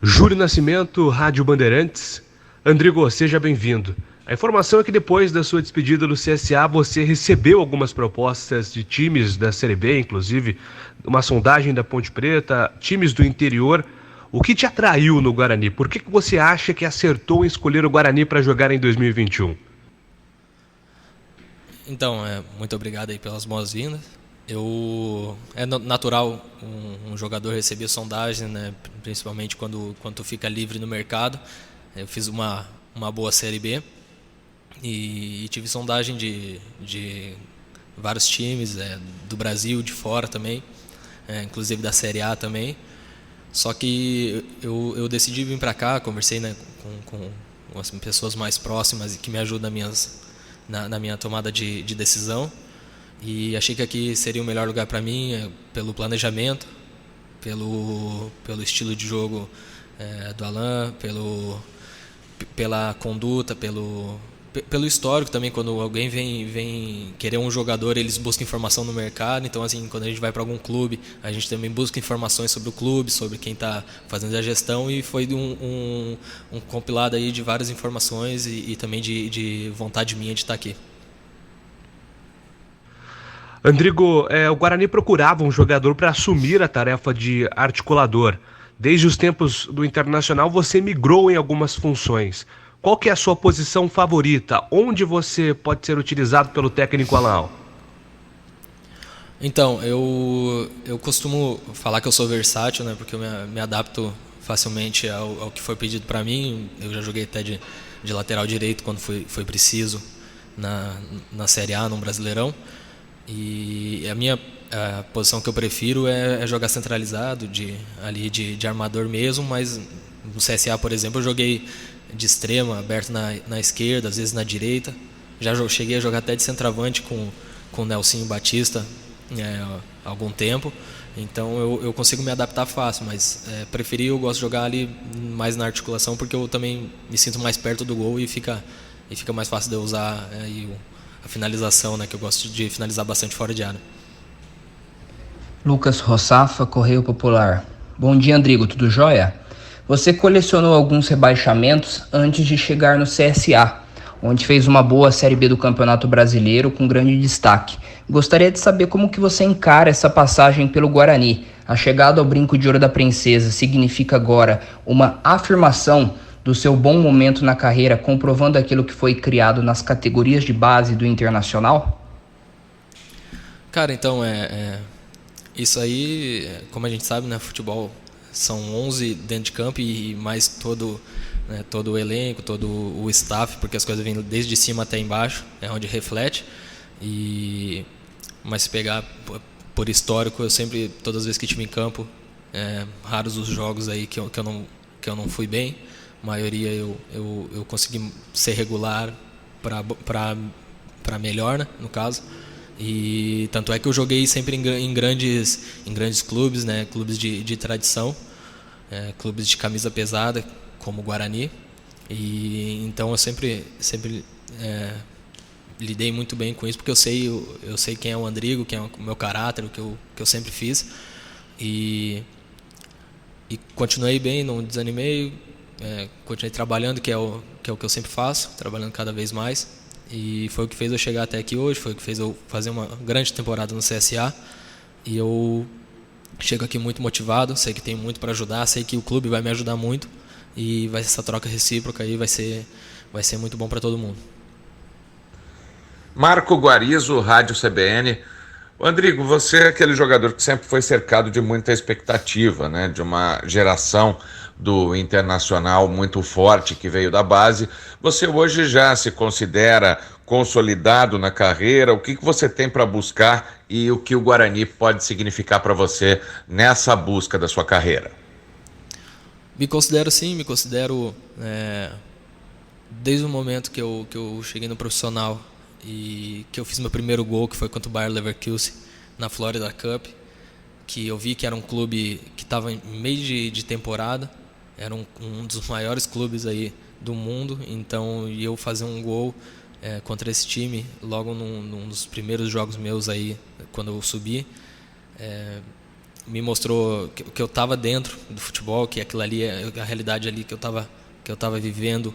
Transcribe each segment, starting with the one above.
Júlio Nascimento, Rádio Bandeirantes. Andrigo, seja bem-vindo. A informação é que depois da sua despedida do CSA, você recebeu algumas propostas de times da Série B, inclusive uma sondagem da Ponte Preta, times do interior. O que te atraiu no Guarani? Por que você acha que acertou em escolher o Guarani para jogar em 2021? Então, muito obrigado aí pelas boas-vindas. É natural um jogador receber sondagem, né? Principalmente quando tu fica livre no mercado. Eu fiz uma boa Série B e tive sondagem de vários times, do Brasil, de fora também, inclusive da Série A também. Só que eu decidi vir para cá, conversei, né, com as pessoas mais próximas e que me ajudam na minha tomada de decisão. E achei que aqui seria o melhor lugar para mim, pelo planejamento, pelo estilo de jogo do Alain, pela conduta, pelo histórico também. Quando alguém vem querer um jogador, eles buscam informação no mercado. Então, assim, quando a gente vai para algum clube, a gente também busca informações sobre o clube, sobre quem está fazendo a gestão. E foi um compilado aí de várias informações e também de vontade minha de estar aqui. Andrigo, o Guarani procurava um jogador para assumir a tarefa de articulador. Desde os tempos do Internacional, você migrou em algumas funções. Qual que é a sua posição favorita? Onde você pode ser utilizado pelo técnico Alain? Então, eu costumo falar que eu sou versátil, né? Porque eu me adapto facilmente ao que for pedido para mim. Eu já joguei até de lateral direito quando foi preciso na Série A, no Brasileirão. E a posição que eu prefiro é jogar centralizado, de armador mesmo, mas no CSA, por exemplo, eu joguei de extrema, aberto na esquerda, às vezes na direita. Já cheguei a jogar até de centroavante com o Nelsinho Batista há algum tempo. Então eu consigo me adaptar fácil, mas eu gosto de jogar ali mais na articulação, porque eu também me sinto mais perto do gol e fica mais fácil de eu usar a finalização, né, que eu gosto de finalizar bastante fora de área. Lucas Rossafa, Correio Popular. Bom dia, Andrigo, tudo jóia? Você colecionou alguns rebaixamentos antes de chegar no CSA, onde fez uma boa Série B do Campeonato Brasileiro com grande destaque. Gostaria de saber como que você encara essa passagem pelo Guarani. A chegada ao Brinco de Ouro da Princesa significa agora uma afirmação do seu bom momento na carreira, comprovando aquilo que foi criado nas categorias de base do Internacional? Cara, então, isso aí, como a gente sabe, né, futebol são 11 dentro de campo e mais todo o elenco, todo o staff, porque as coisas vêm desde cima até embaixo, é onde reflete. Mas se pegar por histórico, eu sempre, todas as vezes que estive em campo, raros os jogos aí que eu não fui bem. A maioria eu consegui ser regular para melhor, né, no caso. E tanto é que eu joguei sempre em grandes clubes, né, clubes de tradição, clubes de camisa pesada, como o Guarani. E então eu sempre lidei muito bem com isso, porque eu sei quem é o Andrigo, quem é o meu caráter, o que eu sempre fiz. E continuei bem, não desanimei, continuei trabalhando, que é o que eu sempre faço, trabalhando cada vez mais. E foi o que fez eu chegar até aqui hoje, foi o que fez eu fazer uma grande temporada no CSA. E eu chego aqui muito motivado, sei que tenho muito para ajudar, sei que o clube vai me ajudar muito. E essa troca recíproca aí vai ser muito bom para todo mundo. Marco Guarizo, Rádio CBN. Rodrigo, você é aquele jogador que sempre foi cercado de muita expectativa, né? De uma geração do Internacional muito forte que veio da base. Você hoje já se considera consolidado na carreira? O que você tem para buscar e o que o Guarani pode significar para você nessa busca da sua carreira? Me considero sim, desde o momento que eu cheguei no profissional e que eu fiz meu primeiro gol, que foi contra o Bayer Leverkusen na Florida Cup, que eu vi que era um clube que estava em meio de temporada, era um dos maiores clubes aí do mundo, então eu fazer um gol contra esse time logo num dos primeiros jogos meus aí quando eu subi, me mostrou que eu estava dentro do futebol, que aquilo ali, a realidade ali que eu estava vivendo,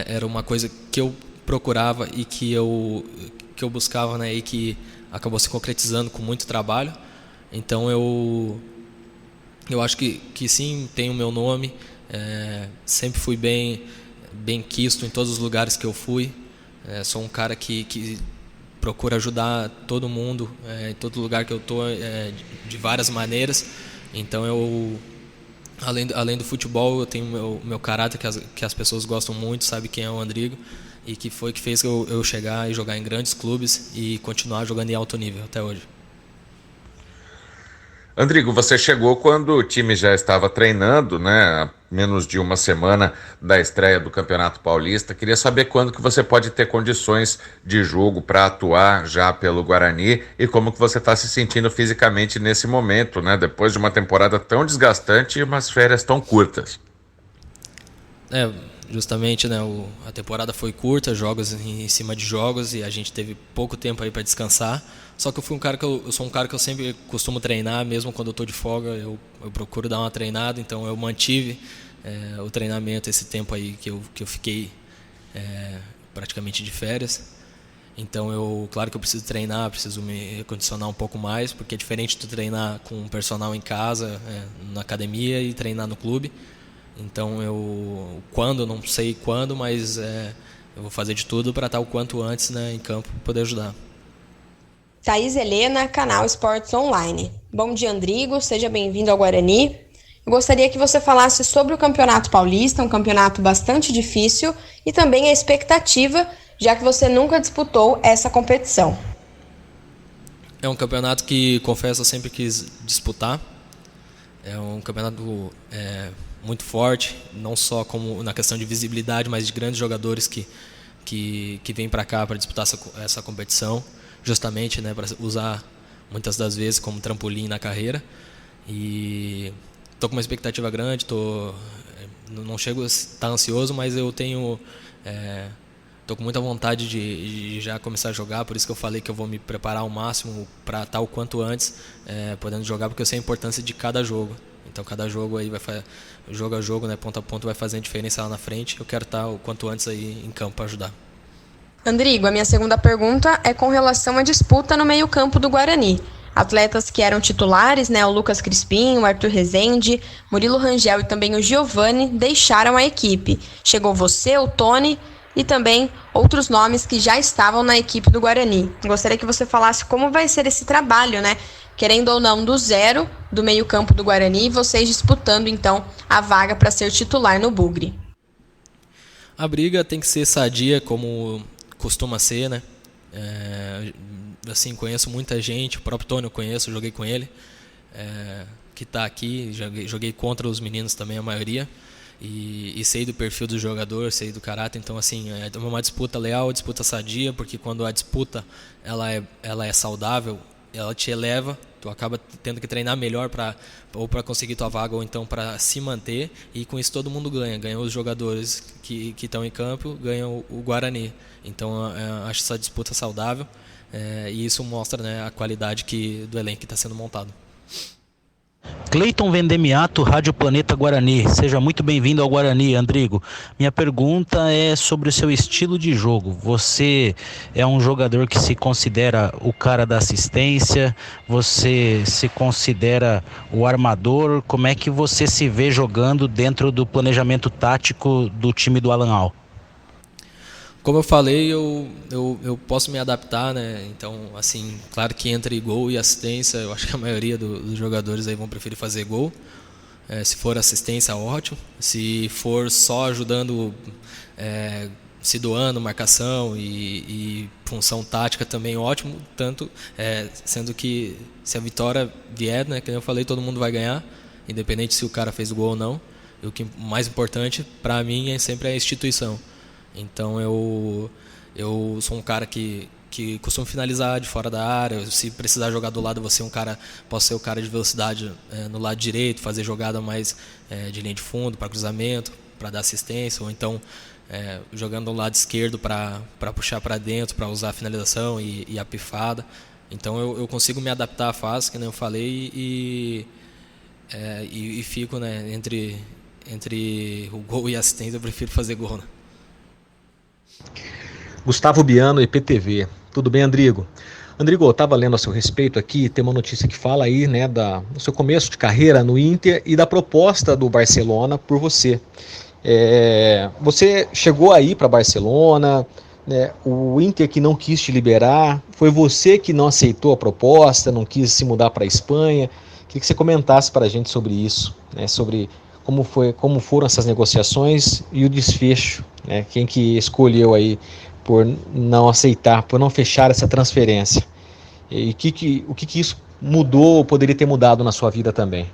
era uma coisa que eu procurava e que eu buscava, né, e que acabou se concretizando com muito trabalho. Então eu acho que sim, tem o meu nome, sempre fui bem quisto em todos os lugares que eu fui. Sou um cara que procura ajudar todo mundo, em todo lugar que eu estou, de várias maneiras. Então eu, além do futebol, eu tenho o meu caráter que as pessoas gostam muito, sabe quem é o Andrigo, e que foi que fez eu chegar e jogar em grandes clubes e continuar jogando em alto nível até hoje. Andrigo, você chegou quando o time já estava treinando, né? A menos de uma semana da estreia do Campeonato Paulista. Queria saber quando que você pode ter condições de jogo para atuar já pelo Guarani e como que você está se sentindo fisicamente nesse momento, né? Depois de uma temporada tão desgastante e umas férias tão curtas. Justamente, né, a temporada foi curta, jogos em cima de jogos, e a gente teve pouco tempo aí para descansar. Só que eu sou um cara que eu sempre costumo treinar, mesmo quando eu estou de folga, eu procuro dar uma treinada. Então eu mantive o treinamento esse tempo aí que eu fiquei praticamente de férias. Então claro que eu preciso treinar, preciso me recondicionar um pouco mais, porque é diferente de treinar com um personal em casa, na academia, e treinar no clube. Então eu não sei quando, mas eu vou fazer de tudo para estar o quanto antes, né, em campo, para poder ajudar. Thaís Helena, canal Esportes Online. Bom dia, Andrigo, seja bem-vindo ao Guarani. Eu gostaria que você falasse sobre o Campeonato Paulista, um campeonato bastante difícil, e também a expectativa, já que você nunca disputou essa competição. É um campeonato que, confesso, eu sempre quis disputar. É um campeonato muito forte, não só como na questão de visibilidade, mas de grandes jogadores que vêm para cá para disputar essa competição, justamente, né, para usar muitas das vezes como trampolim na carreira. E estou com uma expectativa grande, não chego a estar ansioso, mas eu estou com muita vontade de já começar a jogar. Por isso que eu falei que eu vou me preparar ao máximo para estar o quanto antes podendo jogar, porque eu sei a importância de cada jogo. Então cada jogo aí jogo a jogo, né, ponto a ponto, vai fazendo diferença lá na frente. Eu quero estar o quanto antes aí em campo para ajudar. Andrigo, a minha segunda pergunta é com relação à disputa no meio-campo do Guarani. Atletas que eram titulares, né, o Lucas Crispim, o Arthur Rezende, Murilo Rangel e também o Giovani, deixaram a equipe. Chegou você, o Tony e também outros nomes que já estavam na equipe do Guarani. Gostaria que você falasse como vai ser esse trabalho, né? Querendo ou não, do zero do meio-campo do Guarani, vocês disputando então a vaga para ser titular no Bugre. A briga tem que ser sadia, como costuma ser, né? Assim, conheço muita gente, o próprio Tony eu conheço, joguei com ele, que está aqui, joguei contra os meninos também, a maioria, e sei do perfil do jogador, sei do caráter. Então, assim, é uma disputa leal, disputa sadia, porque quando a disputa ela é saudável, ela te eleva, tu acaba tendo que treinar melhor para conseguir tua vaga, ou então para se manter, e com isso todo mundo ganha os jogadores que estão em campo, ganham o Guarani. Então acho essa disputa saudável, e isso mostra, né, a qualidade do elenco que está sendo montado. Cleiton Vendemiato, Rádio Planeta Guarani. Seja muito bem-vindo ao Guarani, Andrigo. Minha pergunta é sobre o seu estilo de jogo. Você é um jogador que se considera o cara da assistência? Você se considera o armador? Como é que você se vê jogando dentro do planejamento tático do time do Alan Al? Como eu falei, eu posso me adaptar, né? Então, assim, claro que entre gol e assistência, eu acho que a maioria dos jogadores aí vão preferir fazer gol. Se for assistência, ótimo. Se for só ajudando, se doando, marcação e função tática, também ótimo. Tanto, sendo que se a vitória vier, né, como eu falei, todo mundo vai ganhar, independente se o cara fez o gol ou não. E o que mais importante para mim é sempre a instituição. Então eu sou um cara que costumo finalizar de fora da área. Se precisar jogar do lado, posso ser o cara de velocidade no lado direito, fazer jogada mais de linha de fundo para cruzamento, para dar assistência, ou então jogando do lado esquerdo para puxar para dentro, para usar a finalização e a pifada. Então eu consigo me adaptar fácil, que nem eu falei, e fico, né, entre o gol e a assistência, eu prefiro fazer gol, né? Gustavo Biano, IPTV. Tudo bem, Andrigo? Andrigo, eu estava lendo a seu respeito aqui, tem uma notícia que fala aí, né, do seu começo de carreira no Inter e da proposta do Barcelona por você. Você chegou aí para Barcelona, né, o Inter que não quis te liberar, foi você que não aceitou a proposta, não quis se mudar para a Espanha. Queria que você comentasse para a gente sobre isso, né, sobre como foram essas negociações e o desfecho, né, quem que escolheu aí por não aceitar, por não fechar essa transferência. E o que isso mudou ou poderia ter mudado na sua vida também?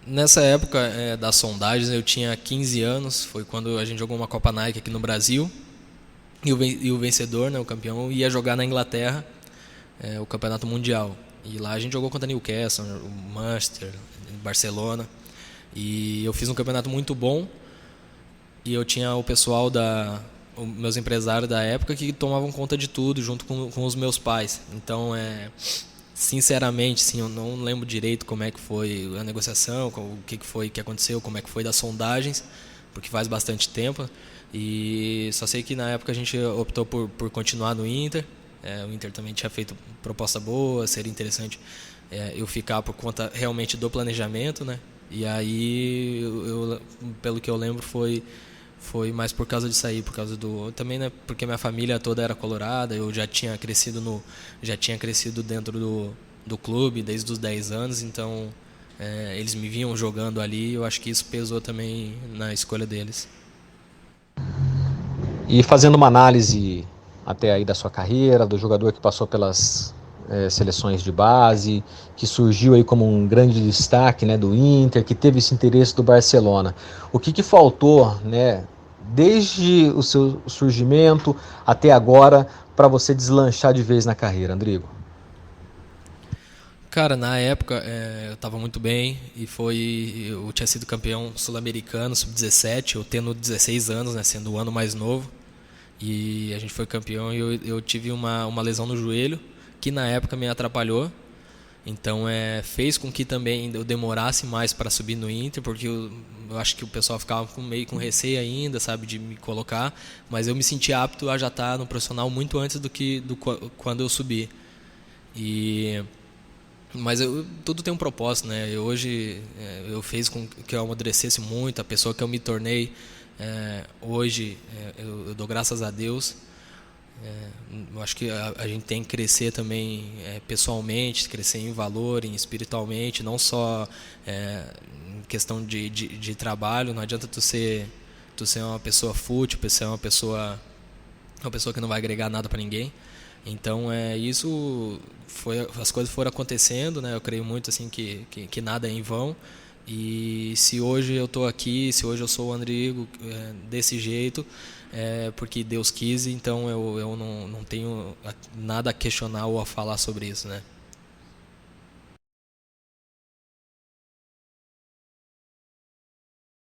Nessa época das sondagens, eu tinha 15 anos, foi quando a gente jogou uma Copa Nike aqui no Brasil, e o vencedor, né, o campeão, ia jogar na Inglaterra o Campeonato Mundial. E lá a gente jogou contra Newcastle, o Manchester, Barcelona, e eu fiz um campeonato muito bom, e eu tinha o pessoal meus empresários da época que tomavam conta de tudo junto com os meus pais. Então, sinceramente, sim, eu não lembro direito como é que foi a negociação, o que foi que aconteceu, como é que foi das sondagens, porque faz bastante tempo. E só sei que na época a gente optou por continuar no Inter. O Inter também tinha feito proposta boa, seria interessante eu ficar por conta realmente do planejamento, né? E aí, pelo que eu lembro, foi mais por causa disso aí, por causa também, né, porque minha família toda era colorada, eu já tinha crescido dentro do clube desde os 10 anos, então eles me viam jogando ali, eu acho que isso pesou também na escolha deles. E fazendo uma análise até aí da sua carreira, do jogador que passou pelas seleções de base, que surgiu aí como um grande destaque, né, do Inter, que teve esse interesse do Barcelona. O que faltou, né, desde o seu surgimento até agora, para você deslanchar de vez na carreira, Andrigo? Cara, na época eu estava muito bem e eu tinha sido campeão sul-americano, sub-17, eu tendo 16 anos, né, sendo o ano mais novo, e a gente foi campeão e eu tive uma lesão no joelho, que na época me atrapalhou, então fez com que também eu demorasse mais para subir no Inter, porque eu acho que o pessoal ficava meio com receio ainda, sabe, de me colocar, mas eu me senti apto a já estar no profissional muito antes quando eu subi. Mas tudo tem um propósito, né? Hoje eu fez com que eu amadurecesse muito, a pessoa que eu me tornei hoje, eu dou graças a Deus. Eu acho que a gente tem que crescer também pessoalmente, crescer em valor, espiritualmente, não só em questão de trabalho. Não adianta tu ser uma pessoa fútil, ser uma pessoa que não vai agregar nada para ninguém. Então as coisas foram acontecendo, né? Eu creio muito assim que nada é em vão. E se hoje eu estou aqui, se hoje eu sou o Andrigo desse jeito, porque Deus quis, então eu não tenho nada a questionar ou a falar sobre isso, né?